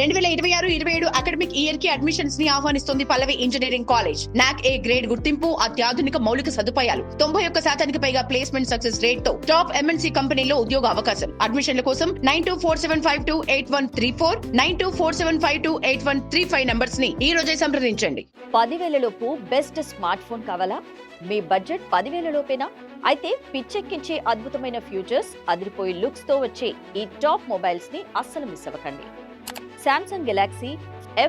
2026-27 academic year కి admissions ని ఆహ్వానిస్తుంది పల్లవి engineering college. నాక్ ఏ గ్రేడ్ గుర్తింపు, అత్యాధునిక మౌలిక సదుపాయాలు, 91% పైగా ప్లేస్మెంట్ సక్సెస్ రేట్ తో టాప్ ఎంఎన్సీ కంపెనీలో ఉద్యోగ అవకాశం. అడ్మిషన్ల కోసం 9247528134, 9247528135 నంబర్స్ ని ఈ రోజే సంప్రదించండి. 10,000 లోపు బెస్ట్ స్మార్ట్ ఫోన్ కావాలా? మీ బడ్జెట్ 10,000 లోపేనా? అయితే పిచ్చెక్కించే అద్భుతమైన ఫ్యూచర్స్, అదిరిపోయే లుక్స్ తో వచ్చే ఈ టాప్ మొబైల్స్ ని అస్సలు మిస్ అవ్వకండి. Samsung Galaxy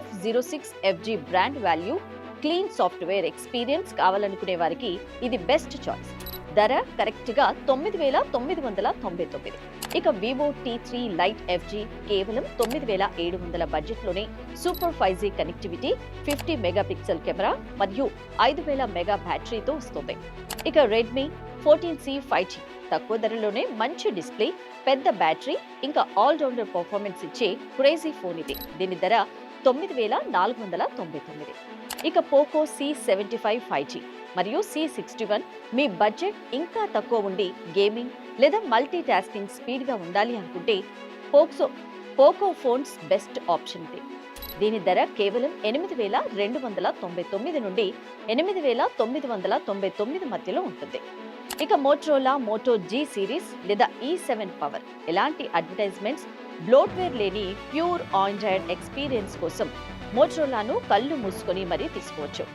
F06 FG brand value, clean software experience కావాలనుకునే వారికి ఇది బెస్ట్ చాయిస్. ధర కరెక్ట్ గా 9,999. ఇక Vivo T3 Lite FG కేవలం 9,700 బడ్జెట్ లోనే super 5G connectivity, 50 megapixel camera మరియు 5,000 మెగా బ్యాటరీతో వస్తుంది. ఇక Redmi 14C 5G తక్కువ ధరలోనే మంచి డిస్ప్లే, పెద్ద బ్యాటరీ, ఇంకా ఆల్ రౌండర్ పర్ఫార్మెన్స్ ఇచ్చే క్రేజీ ఫోన్ ఇది. దీని ధర 9,499. ఇక Poco C75 5G మరియు C61 మీ బడ్జెట్ ఇంకా తక్కువ ఉండి గేమింగ్ లేదా మల్టీ టాస్కింగ్ స్పీడ్ గా ఉండాలి అనుకుంటే పోకో ఫోన్స్ బెస్ట్ ఆప్షన్ ఇది. దీని ధర కేవలం 8,299 నుండి 8,999 మధ్యలో ఉంటుంది. ఇక మోటరోలా మోటో G సిరీస్ లేదా E7 పవర్ ఎలాంటి అడ్వర్టైజ్మెంట్స్, బ్లోట్వేర్ లేని ప్యూర్ ఆండ్రాయిడ్ ఎక్స్పీరియన్స్ కోసం మోటరోలాను కళ్ళు మూసుకొని మరీ తీసుకోవచ్చు.